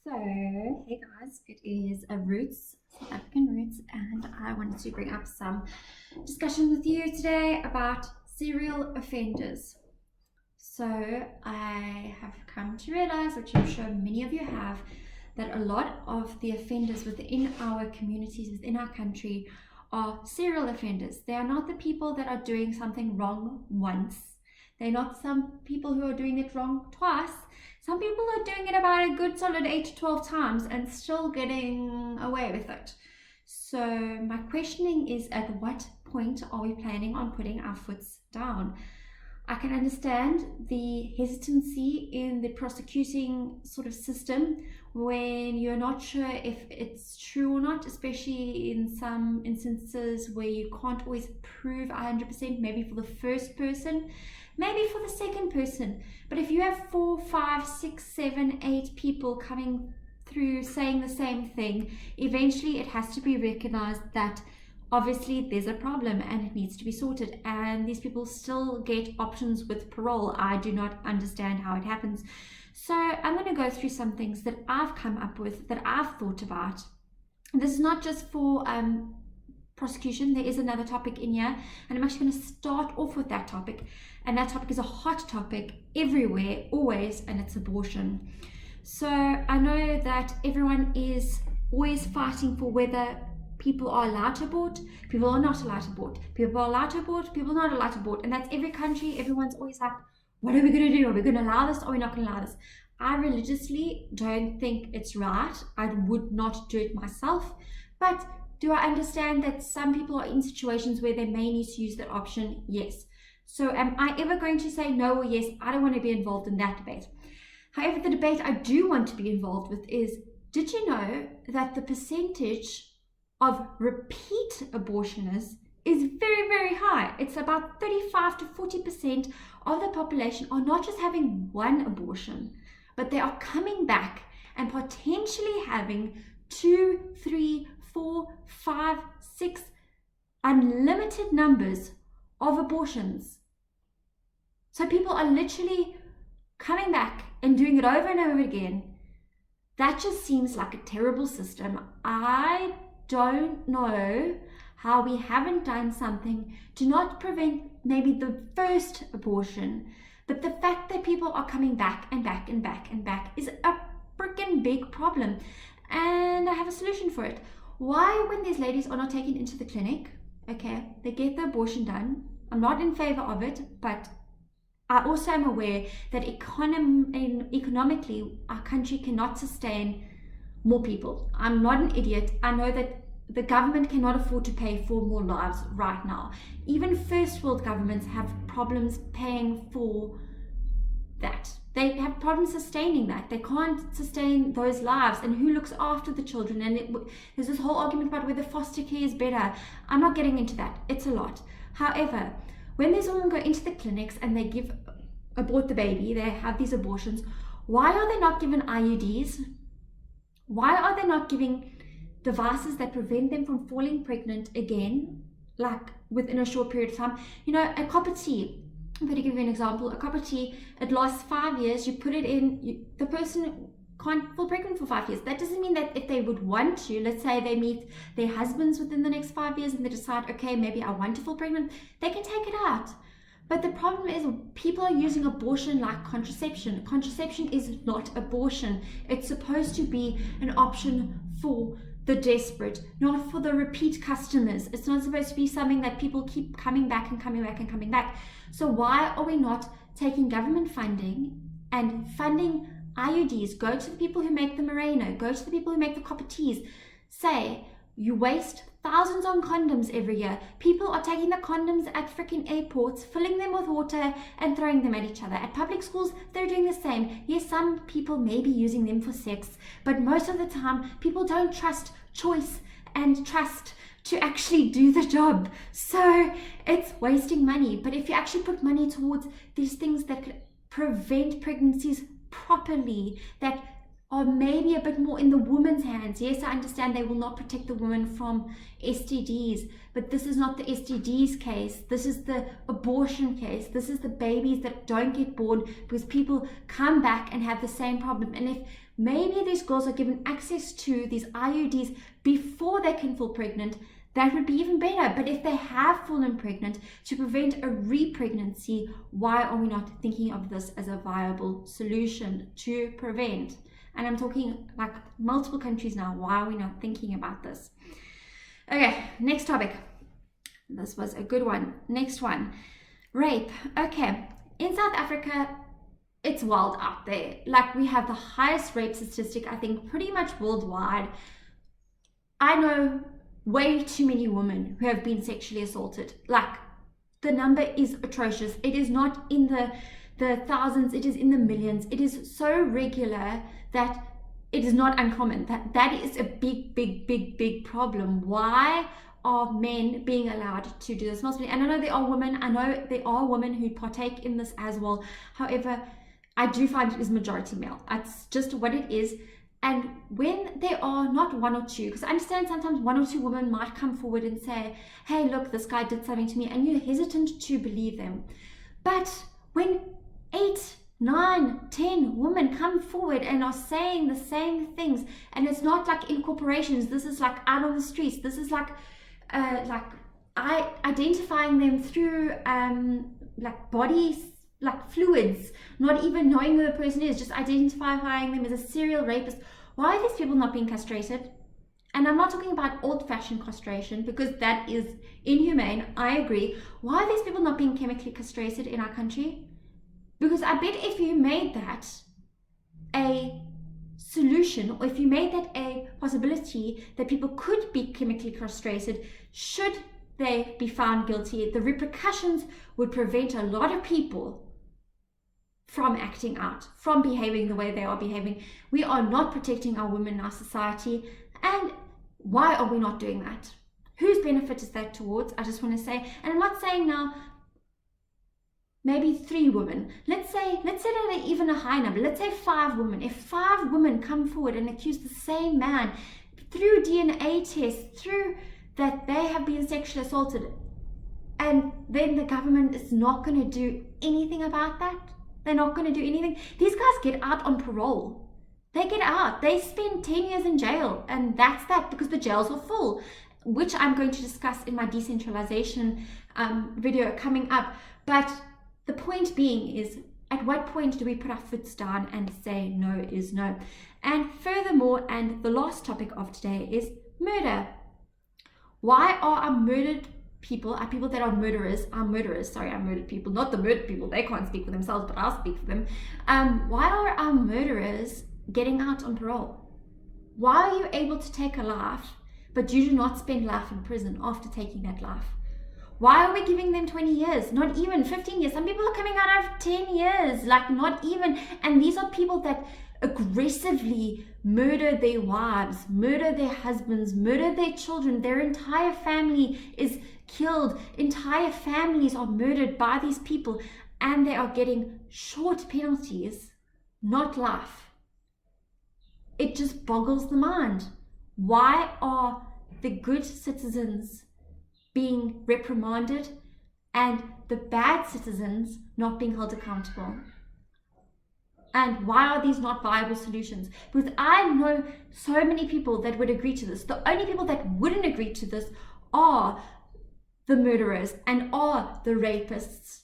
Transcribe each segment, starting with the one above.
So, hey guys, it is a Roots, South African Roots, and I wanted to bring up some discussion with you today about serial offenders. So, I have come to realize, which I'm sure many of you have, that a lot of the offenders within our communities, within our country, are serial offenders. They are not the people that are doing something wrong once. They're not some people who are doing it wrong twice. Some people are doing it about a good solid 8 to 12 times and still getting away with it. So my questioning is, at what point are we planning on putting our foots down? I can understand the hesitancy in the prosecuting sort of system when you're not sure if it's true or not, especially in some instances where you can't always prove 100%, maybe for the first person, maybe for the second person. But if you have 4, 5, 6, 7, 8 people coming through saying the same thing, eventually it has to be recognized that obviously there's a problem and it needs to be sorted, and these people still get options with parole. I do not understand how it happens. So I'm going to go through some things that I've come up with, that I've thought about. This is not just for prosecution. There is another topic in here, and I'm actually going to start off with that topic, and that topic is a hot topic everywhere, always, and it's abortion. So I know that everyone is always fighting for whether people are allowed to abort, people are not allowed to abort, people are allowed to abort, people are not allowed to abort, and that's every country. Everyone's always like, what are we going to do? Are we going to allow this? Or are we not going to allow this? I religiously don't think it's right. I would not do it myself, but do I understand that some people are in situations where they may need to use that option? Yes. So am I ever going to say no or yes? I don't want to be involved in that debate. However, the debate I do want to be involved with is, did you know that the percentage of repeat abortionists is very, very high? It's about 35 to 40% of the population are not just having one abortion, but they are coming back and potentially having 2, 3, 4, 5, 6 unlimited numbers of abortions. So people are literally coming back and doing it over and over again. That just seems like a terrible system. I don't know how we haven't done something to not prevent maybe the first abortion, but the fact that people are coming back and back and back and back is a freaking big problem, and I have a solution for it. Why, when these ladies are not taken into the clinic, okay, they get the abortion done. I'm not in favor of it, but I also am aware that economically our country cannot sustain more people. I'm not an idiot. I know that the government cannot afford to pay for more lives right now. Even first world governments have problems paying for that. They have problems sustaining that. They can't sustain those lives, and who looks after the children? And there's this whole argument about whether foster care is better. I'm not getting into that. It's a lot. However, when these women go into the clinics and they abort the baby, they have these abortions, why are they not given IUDs? Why are they not giving devices that prevent them from falling pregnant again, like within a short period of time? You know, a copper tea, I'm going to give you an example. A copper tea, it lasts 5 years. You put it in, the person can't fall pregnant for 5 years. That doesn't mean that if they would want to, let's say they meet their husbands within the next 5 years and they decide, okay, maybe I want to fall pregnant, they can take it out. But the problem is, people are using abortion like contraception. Contraception is not abortion. It's supposed to be an option for the desperate, not for the repeat customers. It's not supposed to be something that people keep coming back and coming back and coming back. So why are we not taking government funding and funding IUDs? Go to the people who make the Moreno, go to the people who make the copper teas. Say, you waste thousands on condoms every year. People are taking the condoms at freaking airports, filling them with water and throwing them at each other. At public schools, they're doing the same. Yes, some people may be using them for sex, but most of the time, people don't trust choice and trust to actually do the job. So it's wasting money. But if you actually put money towards these things that could prevent pregnancies properly, that are maybe a bit more in the woman's hands. Yes, I understand they will not protect the woman from STDs, but this is not the STDs case. This is the abortion case. This is the babies that don't get born because people come back and have the same problem. And if maybe these girls are given access to these IUDs before they can fall pregnant, that would be even better. But if they have fallen pregnant, to prevent a re-pregnancy, why are we not thinking of this as a viable solution to prevent? And I'm talking like multiple countries now. Why are we not thinking about this? Okay, next topic. This was a good one. Next one, rape. Okay, in South Africa, it's wild out there. Like, we have the highest rape statistic, I think, pretty much worldwide. I know way too many women who have been sexually assaulted. Like, the number is atrocious. It is not in the thousands, it is in the millions. It is so regular that it is not uncommon. That is a big problem. Why are men being allowed to do this mostly? And I know there are women who partake in this as well. However, I do find it is majority male. That's just what it is. And when there are not one or two, because I understand sometimes one or two women might come forward and say, hey, look, this guy did something to me, and you're hesitant to believe them. But when 8, 9, 10 women come forward and are saying the same things, and it's not like in corporations, this is like out on the streets, this is like identifying them through like bodies, like fluids, not even knowing who the person is, just identifying them as a serial rapist. Why are these people not being castrated? And I'm not talking about old-fashioned castration, because that is inhumane, I agree. Why are these people not being chemically castrated in our country? Because I bet if you made that a solution, or if you made that a possibility that people could be chemically castrated, should they be found guilty, the repercussions would prevent a lot of people from acting out, from behaving the way they are behaving. We are not protecting our women in our society. And why are we not doing that? Whose benefit is that towards? I just want to say, and I'm not saying now maybe 3 women. Let's say that even a high number. Let's say 5 women. If 5 women come forward and accuse the same man through DNA tests, through that they have been sexually assaulted, and then the government is not going to do anything about that. They're not going to do anything. These guys get out on parole. They get out. They spend 10 years in jail, and that's that, because the jails are full, which I'm going to discuss in my decentralization video coming up. But the point being is, at what point do we put our foots down and say no is no? And furthermore, and the last topic of today is murder. Why are our murdered people, our people that are murderers, our murdered people, not the murdered people, they can't speak for themselves, but I'll speak for them. Why are our murderers getting out on parole? Why are you able to take a life, but you do not spend life in prison after taking that life? Why are we giving them 20 years? Not even 15 years. Some people are coming out of 10 years, like not even. And these are people that aggressively murder their wives, murder their husbands, murder their children. Their entire family is killed. Entire families are murdered by these people, and they are getting short penalties, not life. It just boggles the mind. Why are the good citizens being reprimanded and the bad citizens not being held accountable? And why are these not viable solutions? Because I know so many people that would agree to this. The only people that wouldn't agree to this are the murderers and are the rapists.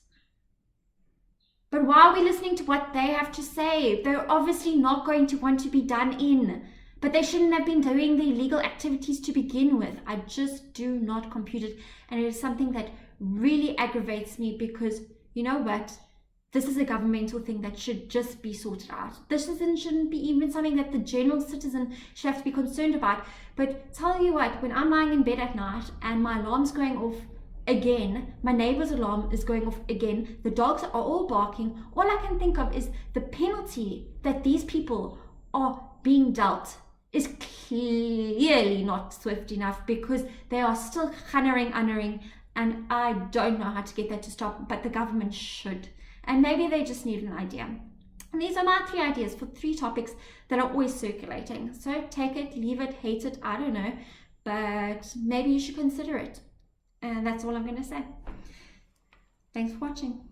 But why are we listening to what they have to say? They're obviously not going to want to be done in. But they shouldn't have been doing the illegal activities to begin with. I just do not compute it. And it is something that really aggravates me, because, you know what? This is a governmental thing that should just be sorted out. This shouldn't be even something that the general citizen should have to be concerned about. But tell you what, when I'm lying in bed at night and my alarm's going off again, my neighbor's alarm is going off again, the dogs are all barking, all I can think of is the penalty that these people are being dealt is clearly not swift enough, because they are still honoring, and I don't know how to get that to stop, but the government should. And maybe they just need an idea. And these are my 3 ideas for 3 topics that are always circulating. So take it, leave it, hate it, I don't know, but maybe you should consider it. And that's all I'm going to say. Thanks for watching.